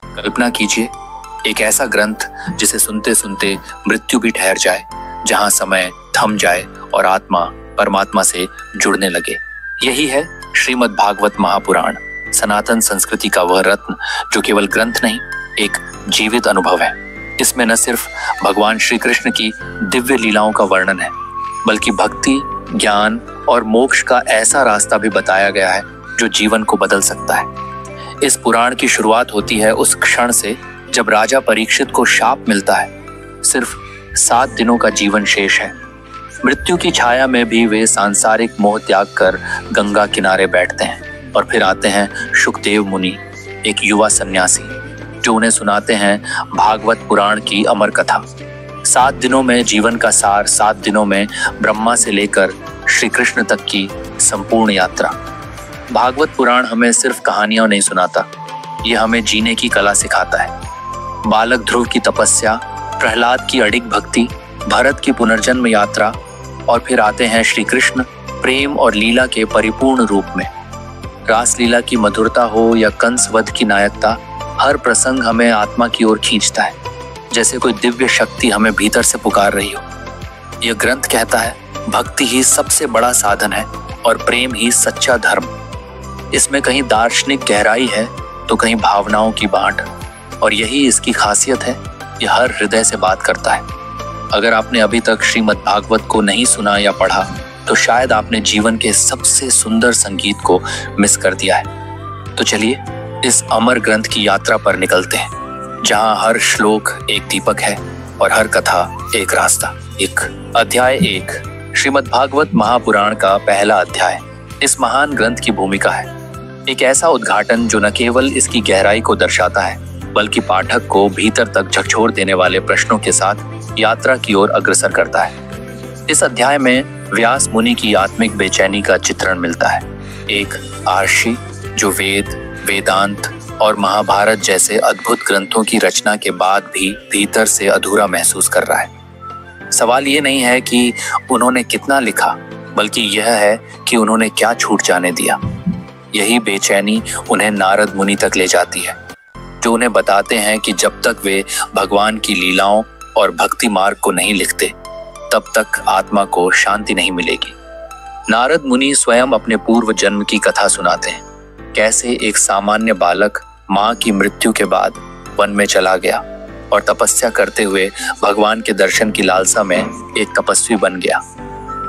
कल्पना कीजिए एक ऐसा ग्रंथ जिसे सुनते सुनते मृत्यु भी ठहर जाए, जहां समय थम जाए और आत्मा परमात्मा से जुड़ने लगे। यही है श्रीमद् भागवत महापुराण, सनातन संस्कृति का वह रत्न जो केवल ग्रंथ नहीं, एक जीवित अनुभव है। इसमें न सिर्फ भगवान श्री कृष्ण की दिव्य लीलाओं का वर्णन है, बल्कि भक्ति, ज्ञान और मोक्ष का ऐसा रास्ता भी बताया गया है जो जीवन को बदल सकता है। इस पुराण की शुरुआत होती है उस क्षण से जब राजा परीक्षित को शाप मिलता है। सिर्फ 7 दिनों का जीवन शेष है। मृत्यु की छाया में भी वे सांसारिक मोह त्याग कर गंगा किनारे बैठते हैं और फिर आते हैं शुकदेव मुनि, एक युवा सन्यासी, जो उन्हें सुनाते हैं भागवत पुराण की अमर कथा। 7 दिनों में जीवन का सार, 7 दिनों में ब्रह्मा से लेकर श्री कृष्ण तक की संपूर्ण यात्रा। भागवत पुराण हमें सिर्फ कहानियां नहीं सुनाता, यह हमें जीने की कला सिखाता है। बालक ध्रुव की तपस्या, प्रहलाद की अडिग भक्ति, भरत की पुनर्जन्म यात्रा और फिर आते हैं श्री कृष्ण प्रेम और लीला के परिपूर्ण रूप में। रासलीला की मधुरता हो या कंस वध की नायकता, हर प्रसंग हमें आत्मा की ओर खींचता है, जैसे कोई दिव्य शक्ति हमें भीतर से पुकार रही हो। यह ग्रंथ कहता है भक्ति ही सबसे बड़ा साधन है और प्रेम ही सच्चा धर्म। इसमें कहीं दार्शनिक गहराई है तो कहीं भावनाओं की बांट, और यही इसकी खासियत है, यह हर हृदय से बात करता है। अगर आपने अभी तक श्रीमद् भागवत को नहीं सुना या पढ़ा तो शायद आपने जीवन के सबसे सुंदर संगीत को मिस कर दिया है। तो चलिए इस अमर ग्रंथ की यात्रा पर निकलते हैं, जहां हर श्लोक एक दीपक है और हर कथा एक रास्ता। अध्याय 1 श्रीमद् भागवत महापुराण का पहला अध्याय इस महान ग्रंथ की भूमिका है। एक ऐसा उद्घाटन जो न केवल इसकी गहराई को दर्शाता है, बल्कि पाठक को भीतर तक झकझोर देने वाले प्रश्नों के साथ यात्रा की ओर अग्रसर करता है। इस अध्याय में व्यास मुनि की आत्मिक बेचैनी का चित्रण मिलता है। एक आर्षि जो वेद, वेदांत और महाभारत जैसे अद्भुत ग्रंथों की रचना के बाद भी भीतर से अधूरा महसूस कर रहा है। सवाल ये नहीं है कि उन्होंने कितना लिखा, बल्कि यह है कि उन्होंने क्या छूट जाने दिया। यही बेचैनी उन्हें नारद मुनि तक ले जाती है, जो उन्हें बताते हैं कि जब तक वे भगवान की लीलाओं और भक्ति मार्ग को नहीं लिखते, तब तक आत्मा को शांति नहीं मिलेगी। नारद मुनि स्वयं अपने पूर्व जन्म की कथा सुनाते हैं, कैसे एक सामान्य बालक मां की मृत्यु के बाद वन में चला गया और तपस्या करते हुए भगवान के दर्शन की लालसा में एक तपस्वी बन गया।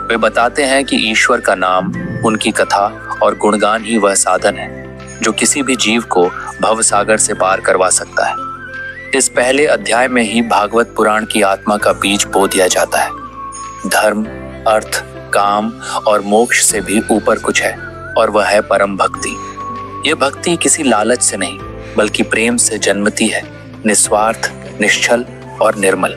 वे बताते हैं कि ईश्वर का नाम, उनकी कथा और गुणगान ही वह साधन है जो किसी भी जीव को भव सागर से पार करवा सकता है। इस पहले अध्याय में ही भागवत पुराण की आत्मा का बीज बो दिया जाता है। धर्म, अर्थ, काम और मोक्ष से भी ऊपर कुछ है, और वह है परम भक्ति। यह भक्ति किसी लालच से नहीं, बल्कि प्रेम से जन्मती है, निस्वार्थ, निश्चल और निर्मल।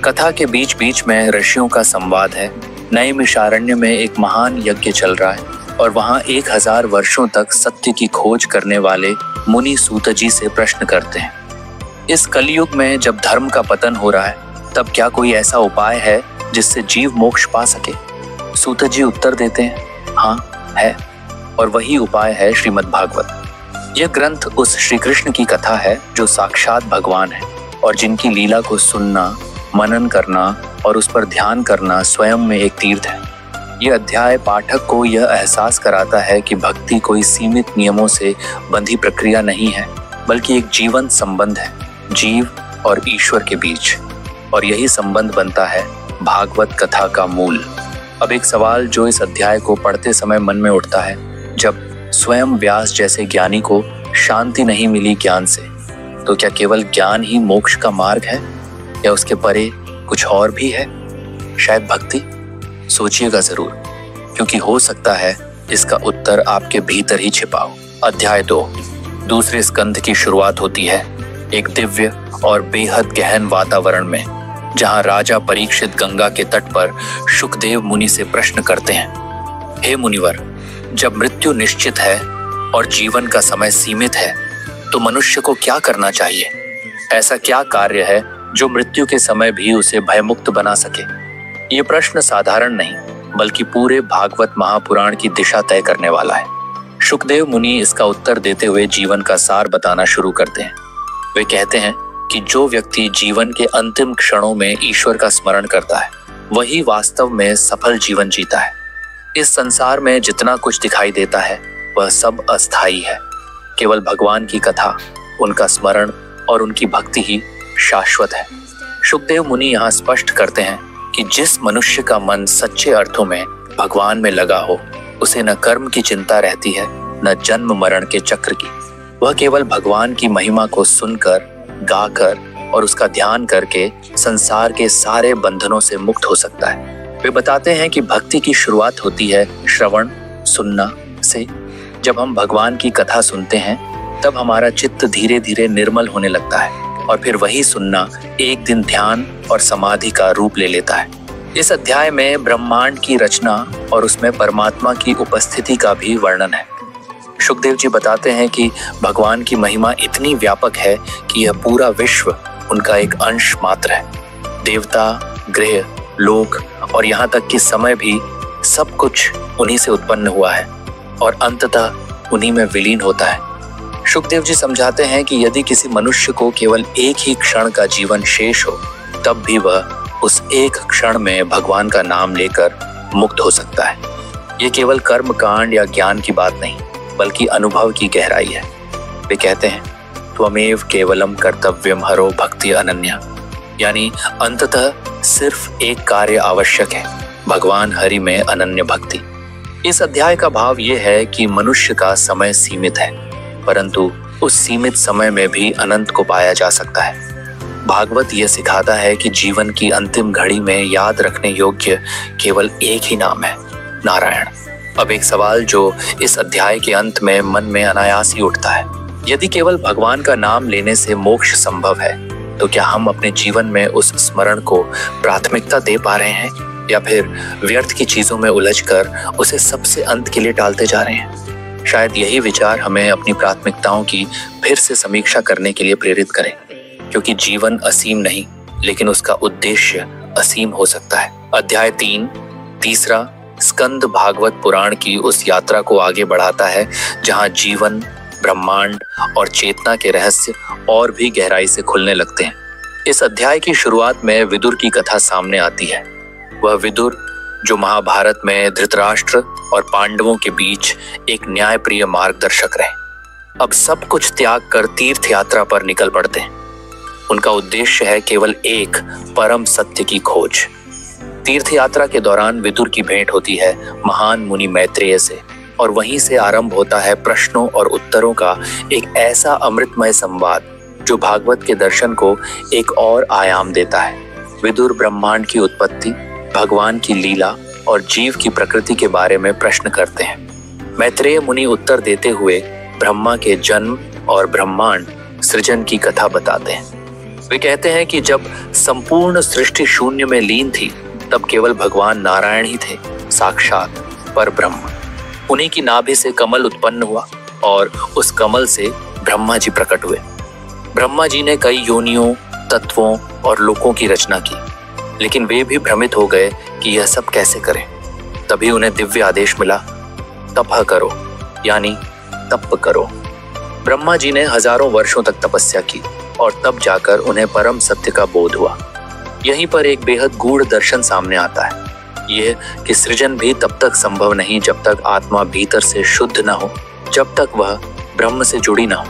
कथा के बीच बीच में ऋषियों का संवाद है। नैमिषारण्य में एक महान यज्ञ चल रहा है और वहां 1000 वर्षों तक सत्य की खोज करने वाले मुनि सूत जी से प्रश्न करते हैं, इस कलयुग में जब धर्म का पतन हो रहा है, तब क्या कोई ऐसा उपाय है जिससे जीव मोक्ष पा सके? सूत जी उत्तर देते हैं, हाँ है, और वही उपाय है श्रीमद् भागवत। यह ग्रंथ उस श्री कृष्ण की कथा है जो साक्षात भगवान है और जिनकी लीला को सुनना, मनन करना और उस पर ध्यान करना स्वयं में एक तीर्थ है। यह अध्याय पाठक को यह एहसास कराता है कि भक्ति कोई सीमित नियमों से बंधी प्रक्रिया नहीं है, बल्कि एक जीवंत संबंध है जीव और ईश्वर के बीच, और यही संबंध बनता है भागवत कथा का मूल। अब एक सवाल जो इस अध्याय को पढ़ते समय मन में उठता है, जब स्वयं व्यास जैसे ज्ञानी को शांति नहीं मिली ज्ञान से, तो क्या केवल ज्ञान ही मोक्ष का मार्ग है या उसके परे कुछ और भी है? शायद भक्ति? सोचिएगा जरूर, क्योंकि हो सकता है इसका उत्तर आपके भीतर ही छिपा हो। अध्याय 2 दूसरे स्कंध की शुरुआत होती है एक दिव्य और बेहद गहन वातावरण में, जहां राजा परीक्षित गंगा के तट पर शुकदेव मुनि से प्रश्न करते हैं, हे मुनिवर, जब मृत्यु निश्चित है और जीवन का समय सीमित है, तो मनुष्य को क्या करना चाहिए? ऐसा क्या कार्य है जो मृत्यु के समय भी उसे भयमुक्त बना सके? ये प्रश्न साधारण नहीं, बल्कि पूरे भागवत महापुराण की दिशा तय करने वाला है। शुकदेव मुनि इसका उत्तर देते हुए जीवन का सार बताना शुरू करते हैं। वे कहते हैं कि जो व्यक्ति जीवन के अंतिम क्षणों में ईश्वर का स्मरण करता है वही वास्तव में सफल जीवन जीता है। इस संसार में जितना कुछ दिखाई देता है वह सब अस्थायी है। केवल भगवान की कथा, उनका स्मरण और उनकी भक्ति ही शाश्वत है। शुकदेव मुनि यहाँ स्पष्ट करते हैं कि जिस मनुष्य का मन सच्चे अर्थों में भगवान में लगा हो उसे न कर्म की चिंता रहती है न जन्म मरण के चक्र की। वह केवल भगवान की महिमा को सुनकर, गाकर और उसका ध्यान करके संसार के सारे बंधनों से मुक्त हो सकता है। वे बताते हैं कि भक्ति की शुरुआत होती है श्रवण, सुनना से। जब हम भगवान की कथा सुनते हैं तब हमारा चित्त धीरे धीरे निर्मल होने लगता है और फिर वही सुनना एक दिन ध्यान और समाधि का रूप ले लेता है। इस अध्याय में ब्रह्मांड की रचना और उसमें परमात्मा की उपस्थिति का भी वर्णन है। शुकदेव जी बताते हैं कि भगवान की महिमा इतनी व्यापक है कि यह पूरा विश्व उनका एक अंश मात्र है। देवता, ग्रह, लोक और यहाँ तक कि समय भी सब कुछ उन्हीं से उत्पन्न हुआ है और अंततः उन्हीं में विलीन होता है। शुकदेव जी समझाते हैं कि यदि किसी मनुष्य को केवल एक ही क्षण का जीवन शेष हो तब भी वह उस एक क्षण में भगवान का नाम लेकर मुक्त हो सकता है। ये केवल कर्म कांड या ज्ञान की बात नहीं बल्कि अनुभव की गहराई है। वे कहते हैं त्वमेव केवलम कर्तव्यम हरो भक्ति अनन्या, यानी अंततः सिर्फ एक कार्य आवश्यक है, भगवान हरि में अनन्य भक्ति। इस अध्याय का भाव ये है कि मनुष्य का समय सीमित है परंतु उस सीमित समय में भी अनंत को पाया जा सकता है। भागवत यह सिखाता है कि जीवन की अंतिम घड़ी में याद रखने योग्य केवल एक ही नाम है, नारायण। अब एक सवाल जो इस अध्याय के अंत में मन में अनायास ही उठता है, यदि केवल भगवान का नाम लेने से मोक्ष संभव है तो क्या हम अपने जीवन में उस स्मरण को प्राथमिकता दे पा रहे हैं या फिर व्यर्थ की चीजों में उलझकर उसे सबसे अंत के लिए टालते जा रहे हैं? शायद यही विचार हमें अपनी प्राथमिकताओं की फिर से समीक्षा करने के लिए प्रेरित करे, क्योंकि जीवन असीम नहीं लेकिन उसका उद्देश्य असीम हो सकता है। अध्याय 3, तीसरा स्कंद भागवत पुराण की उस यात्रा को आगे बढ़ाता है जहां जीवन, ब्रह्मांड और चेतना के रहस्य और भी गहराई से खुलने लगते हैं। इस अध्याय की शुरुआत में विदुर की कथा सामने आती है। वह विदुर जो महाभारत में धृतराष्ट्र और पांडवों के बीच एक न्यायप्रिय मार्गदर्शक रहे, अब सब कुछ त्याग कर तीर्थ यात्रा पर निकल पड़ते हैं। उनका उद्देश्य है केवल एक परम सत्य की खोज। तीर्थ यात्रा के दौरान विदुर की भेंट होती है महान मुनि मैत्रेय से और वहीं से आरंभ होता है प्रश्नों और उत्तरों का एक ऐसा अमृतमय संवाद जो भागवत के दर्शन को एक और आयाम देता है। विदुर ब्रह्मांड की उत्पत्ति, भगवान की लीला और जीव की प्रकृति के बारे में प्रश्न करते हैं। मैत्रेय मुनि उत्तर देते हुए ब्रह्मा के जन्म और ब्रह्मांड सृजन की कथा बताते हैं। वे कहते हैं कि जब संपूर्ण सृष्टि शून्य में लीन थी तब केवल भगवान नारायण ही थे, साक्षात पर ब्रह्म। उन्हीं की नाभि से कमल उत्पन्न हुआ और उस कमल से ब्रह्मा जी प्रकट हुए। ब्रह्मा जी ने कई योनियों, तत्वों और लोकों की रचना की, लेकिन वे भी भ्रमित हो गए कि यह सब कैसे करें। तभी उन्हें दिव्य आदेश मिला, तप करो, यानी तप करो। ब्रह्मा जी ने हजारों वर्षों तक तपस्या की और तब जाकर उन्हें परम सत्य का बोध हुआ। यहीं पर एक बेहद गूढ़ दर्शन सामने आता है, यह कि सृजन भी तब तक संभव नहीं जब तक आत्मा भीतर से शुद्ध न हो, जब तक वह ब्रह्म से जुड़ी न हो।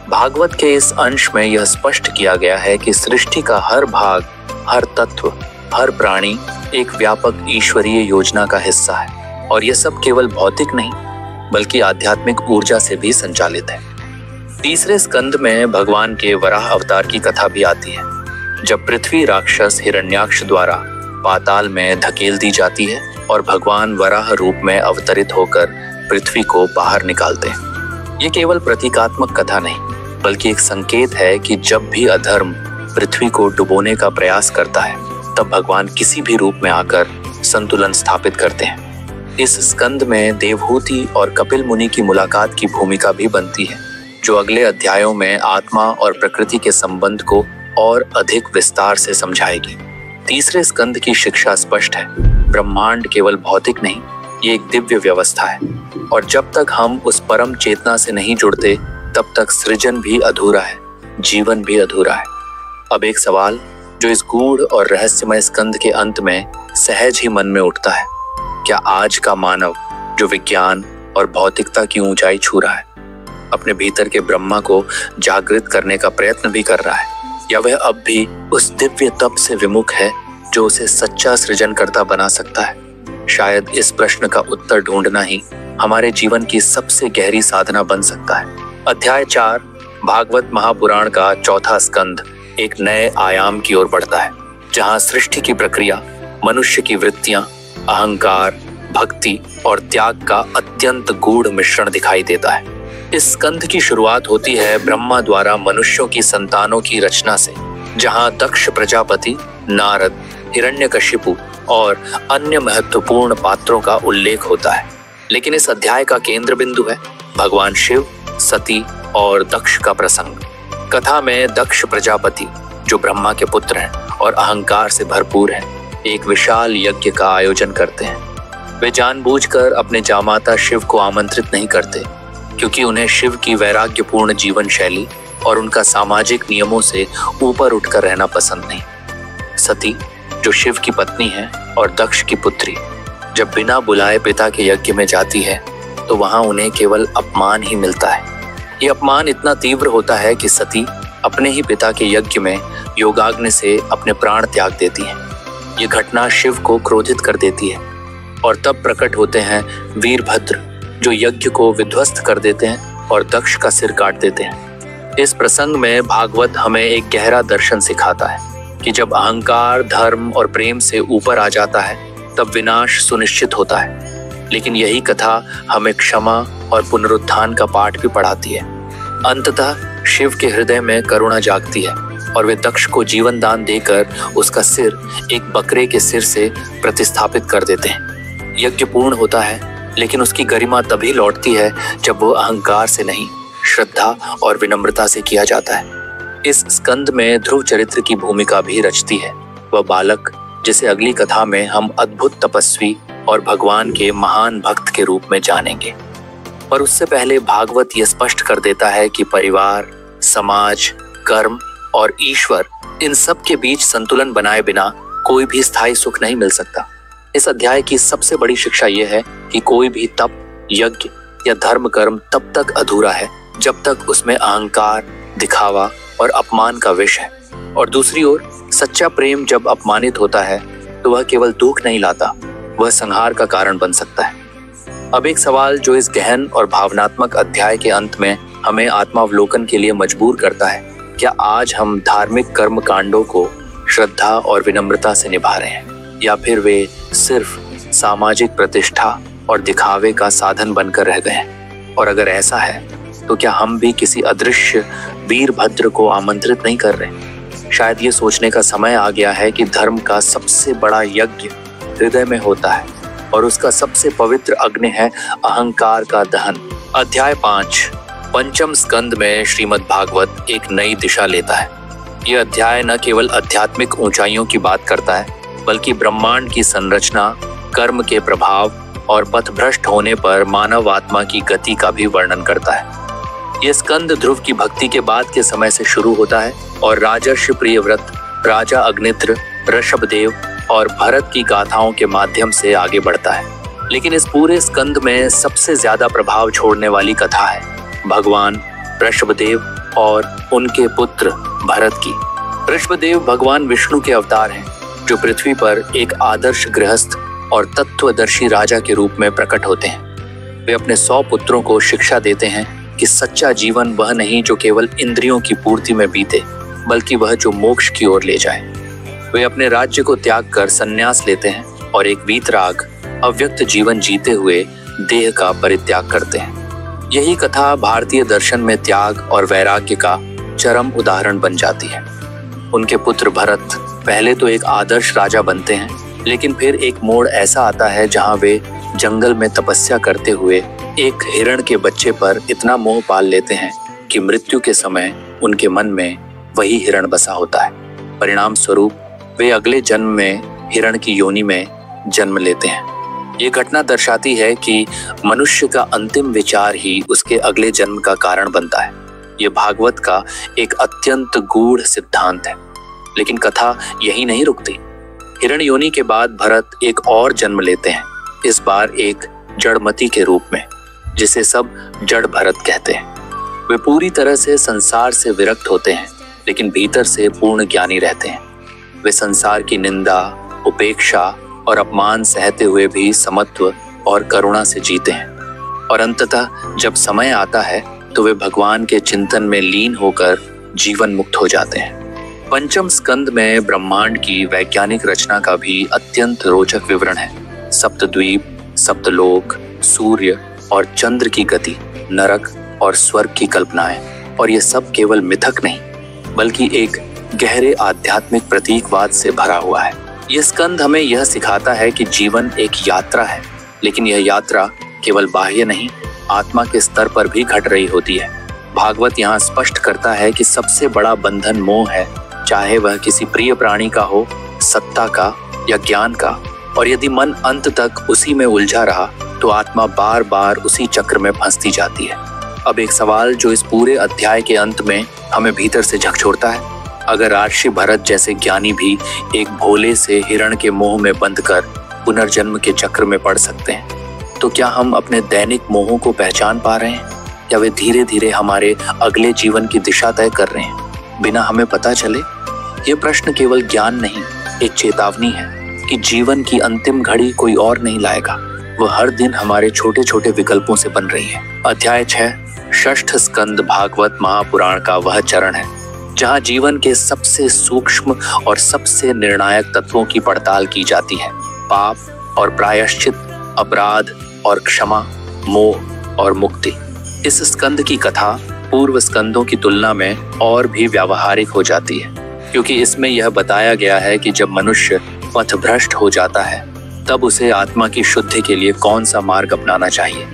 भागवत के इस अंश में यह स्पष्ट किया गया है कि सृष्टि का हर भाग, हर तत्व, हर प्राणी एक व्यापक ईश्वरीय योजना का हिस्सा है और यह सब केवल भौतिक नहीं बल्कि आध्यात्मिक ऊर्जा से भी संचालित है। तीसरे स्कंद में भगवान के वराह अवतार की कथा भी आती है, जब पृथ्वी राक्षस हिरण्याक्ष द्वारा पाताल में धकेल दी जाती है और भगवान वराह रूप में अवतरित होकर पृथ्वी को बाहर निकालते हैं। ये केवल प्रतीकात्मक कथा नहीं बल्कि एक संकेत है कि जब भी अधर्म पृथ्वी को डुबोने का प्रयास करता है तब भगवान किसी भी रूप में आकर संतुलन स्थापित करते हैं। इस स्कंद में देवहूति और कपिल मुनि की मुलाकात की भूमिका भी बनती है, जो अगले अध्यायों में आत्मा और प्रकृति के संबंध को और अधिक विस्तार से समझाएगी। तीसरे स्कंद की शिक्षा स्पष्ट है, ब्रह्मांड केवल भौतिक नहीं, ये एक दिव्य व्यवस्था है और जब तक हम उस परम चेतना से नहीं जुड़ते तब तक सृजन भी अधूरा है। जीवन भी अधूरा है। अब एक सवाल जो इस गूढ़ और रहस्यमय स्कंद के अंत में सहज ही मन में उठता है, क्या आज का मानव जो विज्ञान और भौतिकता की ऊंचाई छू रहा है, अपने भीतर के ब्रह्मा को जागृत करने का प्रयत्न भी कर रहा है, या वह अब भी उस दिव्य तप से विमुख है जो उसे सच्चा सृजनकर्ता बना सकता है? शायद इस प्रश्न का उत्तर ढूंढना ही हमारे जीवन की सबसे गहरी साधना बन सकता है। अध्याय 4 भागवत महापुराण का चौथा स्कंद एक नए आयाम की ओर बढ़ता है, जहां सृष्टि की प्रक्रिया, मनुष्य की वृत्तियां, अहंकार, भक्ति और त्याग का अत्यंत गूढ़ मिश्रण दिखाई देता है। इस स्कंद की शुरुआत होती है ब्रह्मा द्वारा मनुष्यों की संतानों की रचना से, जहां दक्ष प्रजापति, नारद, हिरण्यकशिपु और अन्य महत्वपूर्ण पात्रों का उल्लेख होता है। लेकिन इस अध्याय का केंद्र बिंदु है भगवान शिव, सती और दक्ष का प्रसंग। कथा में दक्ष प्रजापति, जो ब्रह्मा के पुत्र हैं और अहंकार से भरपूर हैं, एक विशाल यज्ञ का आयोजन करते हैं। वे जानबूझकर अपने जामाता शिव को आमंत्रित नहीं करते, क्योंकि उन्हें शिव की वैराग्यपूर्ण जीवन शैली और उनका सामाजिक नियमों से ऊपर उठकर रहना पसंद नहीं। सती, जो शिव की पत्नी है और दक्ष की पुत्री, जब बिना बुलाए पिता के यज्ञ में जाती है तो वहां उन्हें केवल अपमान ही मिलता है। ये अपमान इतना तीव्र होता है कि सती अपने ही पिता के यज्ञ में योगाग्नि से अपने प्राण त्याग देती है। ये घटना शिव को क्रोधित कर देती है और तब प्रकट होते हैं वीरभद्र, जो यज्ञ को विध्वस्त कर देते हैं और दक्ष का सिर काट देते हैं। इस प्रसंग में भागवत हमें एक गहरा दर्शन सिखाता है कि जब अहंकार, धर्म और प्रेम से ऊपर आ जाता है तब विनाश सुनिश्चित होता है। लेकिन यही कथा हमें क्षमा और पुनरुत्थान का पाठ भी पढ़ाती है। अंततः शिव के हृदय में करुणा जागती है और वे दक्ष को जीवन दान देकर उसका सिर एक बकरे के सिर से प्रतिस्थापित कर देते हैं। यज्ञ पूर्ण होता है, लेकिन उसकी गरिमा तभी लौटती है जब वो अहंकार से नहीं, श्रद्धा और विनम्रता से किया जाता है। इस स्कंद में ध्रुव चरित्र की भूमिका भी रचती है, वह बालक जिसे अगली कथा में हम अद्भुत तपस्वी और भगवान के महान भक्त के रूप में जानेंगे। पर उससे पहले भागवत यह स्पष्ट कर देता है कि परिवार, समाज, कर्म और ईश्वर, इन सब के बीच संतुलन बनाए बिना कोई भी स्थायी सुख नहीं मिल सकता। इस अध्याय की सबसे बड़ी शिक्षा यह है कि कोई भी तप, यज्ञ या धर्म कर्म तब तक अधूरा है जब तक उसमें अहंकार, दिखावा और अपमान का विष है। और दूसरी ओर सच्चा प्रेम जब अपमानित होता है तो वह केवल दुख नहीं लाता, वह संहार का कारण बन सकता है। अब एक सवाल जो इस गहन और भावनात्मक अध्याय के अंत में हमें आत्मावलोकन के लिए मजबूर करता है, क्या आज हम धार्मिक कर्म कांडों को श्रद्धा और विनम्रता से निभा रहे हैं, या फिर वे सिर्फ सामाजिक प्रतिष्ठा और दिखावे का साधन बनकर रह गए हैं? और अगर ऐसा है तो क्या हम भी किसी अदृश्य वीरभद्र को आमंत्रित नहीं कर रहे? शायद ये सोचने का समय आ गया है कि धर्म का सबसे बड़ा यज्ञ हृदय में होता है और उसका सबसे पवित्र अग्नि है अहंकार का दहन। अध्याय 5 पंचम स्कंद में श्रीमद् भागवत एक नई दिशा लेता है। यह अध्याय न केवल आध्यात्मिक ऊंचाइयों की बात करता है, बल्कि ब्रह्मांड की संरचना, कर्म के प्रभाव और पथभ्रष्ट होने पर मानव आत्मा की गति का भी वर्णन करता है। यह स्कंद ध्रुव की भक्ति के बाद के समय से शुरू होता है और राजर्षि प्रियव्रत, राजा अग्नित्र, ऋषभदेव और भरत की गाथाओं के माध्यम से आगे बढ़ता है। लेकिन इस पूरे स्कंद में सबसे ज्यादा प्रभाव छोड़ने वाली कथा है भगवान ऋषभदेव और उनके पुत्र भरत की। ऋषभदेव भगवान विष्णु के अवतार हैं, जो पृथ्वी पर एक आदर्श गृहस्थ और तत्वदर्शी राजा के रूप में प्रकट होते हैं। वे अपने 100 पुत्रों को शिक्षा देते हैं कि सच्चा जीवन वह नहीं जो केवल इंद्रियों की पूर्ति में बीते, बल्कि वह जो मोक्ष की ओर ले जाए। वे अपने राज्य को त्याग कर संन्यास लेते हैं और एक वीतराग, अव्यक्त जीवन जीते हुए देह का परित्याग करते हैं। यही कथा भारतीय दर्शन में त्याग और वैराग्य का चरम उदाहरण बन जाती है। उनके पुत्र भरत पहले तो एक आदर्श राजा बनते हैं, लेकिन फिर एक मोड़ ऐसा आता है जहां वे जंगल में तपस्या करते हुए एक हिरण के बच्चे पर इतना मोह पाल लेते हैं कि मृत्यु के समय उनके मन में वही हिरण बसा होता है। परिणाम स्वरूप वे अगले जन्म में हिरण की योनि में जन्म लेते हैं। ये घटना दर्शाती है कि मनुष्य का अंतिम विचार ही उसके अगले जन्म का कारण बनता है। ये भागवत का एक अत्यंत गूढ़ सिद्धांत है। लेकिन कथा यही नहीं रुकती। हिरण्य योनि के बाद भरत एक और जन्म लेते हैं, इस बार एक जड़मती के रूप में, जिसे सब जड़ भरत कहते हैं। वे पूरी तरह से संसार से विरक्त होते हैं, लेकिन भीतर से पूर्ण ज्ञानी रहते हैं। वे संसार की निंदा, उपेक्षा और अपमान सहते हुए भी समत्व और करुणा से जीते हैं, और अंततः जब समय आता है तो वे भगवान के चिंतन में लीन होकर जीवन मुक्त हो जाते हैं। पंचम स्कंद में ब्रह्मांड की वैज्ञानिक रचना का भी अत्यंत रोचक विवरण है। सप्तद्वीप, सप्तलोक, सूर्य और चंद्र की गति, नरक और स्वर्ग की कल्पनाएं, और ये सब केवल मिथक नहीं बल्कि एक गहरे आध्यात्मिक प्रतीकवाद से भरा हुआ है। यह स्कंद हमें यह सिखाता है कि जीवन एक यात्रा है, लेकिन यह यात्रा केवल बाह्य नहीं, आत्मा के स्तर पर भी घट रही होती है। भागवत यहाँ स्पष्ट करता है कि सबसे बड़ा बंधन मोह है, चाहे वह किसी प्रिय प्राणी का हो, सत्ता का या ज्ञान का, और यदि मन अंत तक उसी में उलझा रहा तो आत्मा बार बार उसी चक्र में फंसती जाती है। अब एक सवाल जो इस पूरे अध्याय के अंत में हमें भीतर से झकझोरता है, अगर राजर्षि भरत जैसे ज्ञानी भी एक भोले से हिरण के मोह में बंधकर पुनर्जन्म के चक्र में पड़ सकते हैं, तो क्या हम अपने दैनिक मोहों को पहचान पा रहे हैं, या वे धीरे धीरे हमारे अगले जीवन की दिशा तय कर रहे हैं बिना हमें पता चले? ये प्रश्न केवल ज्ञान नहीं, एक चेतावनी है कि जीवन की अंतिम घड़ी कोई और नहीं लाएगा, वह हर दिन हमारे छोटे छोटे विकल्पों से बन रही है। अध्याय 6 षष्ठ स्कंद भागवत महापुराण का वह चरण है जहाँ जीवन के सबसे सूक्ष्म और सबसे निर्णायक तत्वों की पड़ताल की जाती है। पाप और प्रायश्चित, अपराध और क्षमा, मोह और मुक्ति। इस स्कंद की कथा पूर्व स्कंदों की तुलना में और भी व्यावहारिक हो जाती है, क्योंकि इसमें यह बताया गया है कि जब मनुष्य पथभ्रष्ट हो जाता है तब उसे आत्मा की शुद्धि के लिए कौन सा मार्ग अपनाना चाहिए।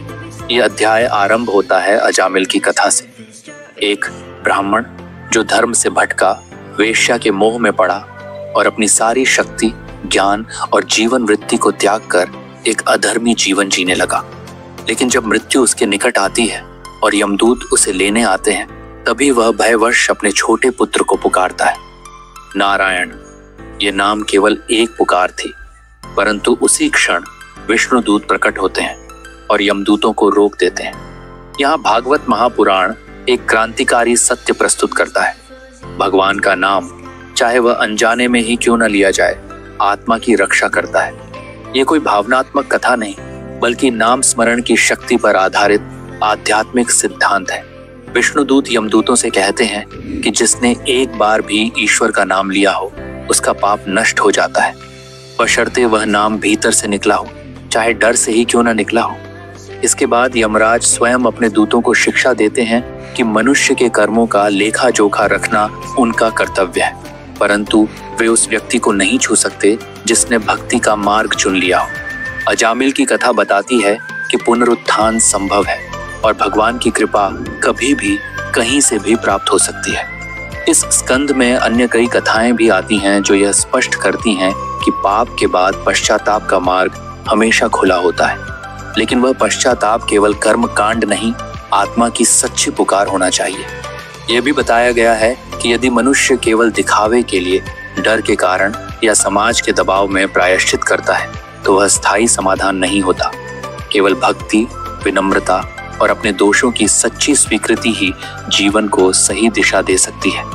यह अध्याय आरंभ होता है अजामिल की कथा से। एक ब्राह्मण जो धर्म से भटका, वेश्या के मोह में पड़ा और अपनी सारी शक्ति, ज्ञान और जीवन वृत्ति को त्याग कर एक अधर्मी जीवन जीने लगा। लेकिन जब मृत्यु उसके निकट आती है और यमदूत उसे लेने आते हैं, तभी वह भयवश अपने छोटे पुत्र को पुकारता है। नारायण, ये नाम केवल एक पुकार थी, परंतु उसी क्षण विष्णुदूत प्रकट होते हैं और यमदूतों को रोक देते हैं। यहाँ भागवत महापुराण एक क्रांतिकारी सत्य प्रस्तुत करता है। भगवान का नाम, चाहे वह अनजाने में ही क्यों न लिया जाए, आत्मा की रक्षा करता है। ये कोई भावनात्मक कथा नहीं, बल्कि नाम स्मरण की शक्ति पर आधारित आध्यात्मिक सिद्धांत है। विष्णुदूत यमदूतों से कहते हैं कि जिसने एक बार भी ईश्वर का नाम लिया हो, उसका पाप नष्ट हो जाता है, बशर्ते वह नाम भीतर से निकला हो, चाहे डर से ही क्यों न निकला हो। इसके बाद यमराज स्वयं अपने दूतों को शिक्षा देते हैं कि मनुष्य के कर्मों का लेखा जोखा रखना उनका कर्तव्य है, परंतु वे उस व्यक्ति को नहीं छू सकते जिसने भक्ति का मार्ग चुन लिया हो। अजामिल की कथा बताती है कि पुनरुत्थान संभव है और भगवान की कृपा कभी भी कहीं से भी प्राप्त हो सकती है। इस स्कंद में अन्य कई कथाएं भी आती हैं जो यह स्पष्ट करती हैं कि पाप के बाद पश्चाताप का मार्ग हमेशा खुला होता है, लेकिन वह पश्चाताप केवल कर्म कांड नहीं, आत्मा की सच्ची पुकार होना चाहिए। यह भी बताया गया है कि यदि मनुष्य केवल दिखावे के लिए, डर के कारण या समाज के दबाव में प्रायश्चित करता है, तो वह स्थायी समाधान नहीं होता। केवल भक्ति, विनम्रता और अपने दोषों की सच्ची स्वीकृति ही जीवन को सही दिशा दे सकती है।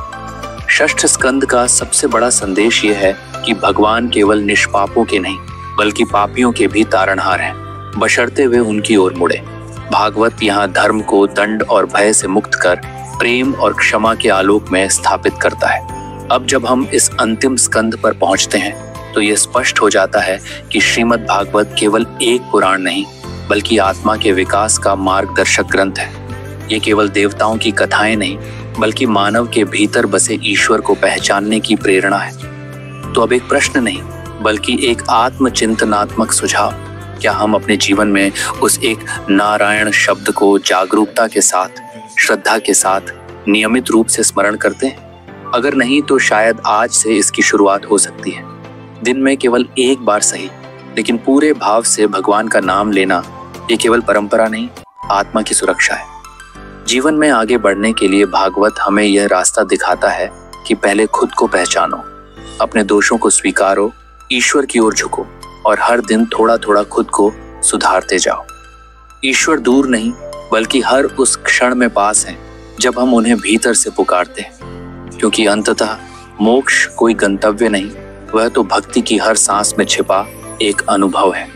षष्ठ स्कंद का सबसे बड़ा संदेश यह है कि भगवान केवल निष्पापों के नहीं, बल्कि पापियों के भी तारणहार हैं, बशर्ते वे उनकी ओर मुड़े। भागवत यहाँ धर्म को दंड और भय से मुक्त कर प्रेम और क्षमा के आलोक में स्थापित करता है। अब जब हम इस अंतिम स्कंद पर पहुंचते हैं तो यह स्पष्ट हो जाता है कि श्रीमद् भागवत केवल एक पुराण नहीं, बल्कि आत्मा के विकास का मार्गदर्शक ग्रंथ है। ये केवल देवताओं की कथाएं नहीं, बल्कि मानव के भीतर बसे ईश्वर को पहचानने की प्रेरणा है। तो अब एक प्रश्न नहीं, बल्कि एक आत्मचिंतनात्मक सुझाव, क्या हम अपने जीवन में उस एक नारायण शब्द को जागरूकता के साथ, श्रद्धा के साथ नियमित रूप से स्मरण करते हैं? अगर नहीं तो शायद आज से इसकी शुरुआत हो सकती है। दिन में केवल एक बार सही, लेकिन पूरे भाव से भगवान का नाम लेना, ये केवल परंपरा नहीं, आत्मा की सुरक्षा है। जीवन में आगे बढ़ने के लिए भागवत हमें यह रास्ता दिखाता है कि पहले खुद को पहचानो, अपने दोषों को स्वीकारो, ईश्वर की ओर झुको और हर दिन थोड़ा थोड़ा खुद को सुधारते जाओ। ईश्वर दूर नहीं बल्कि हर उस क्षण में पास है जब हम उन्हें भीतर से पुकारते हैं, क्योंकि अंततः मोक्ष कोई गंतव्य नहीं, वह तो भक्ति की हर सांस में छिपा एक अनुभव है।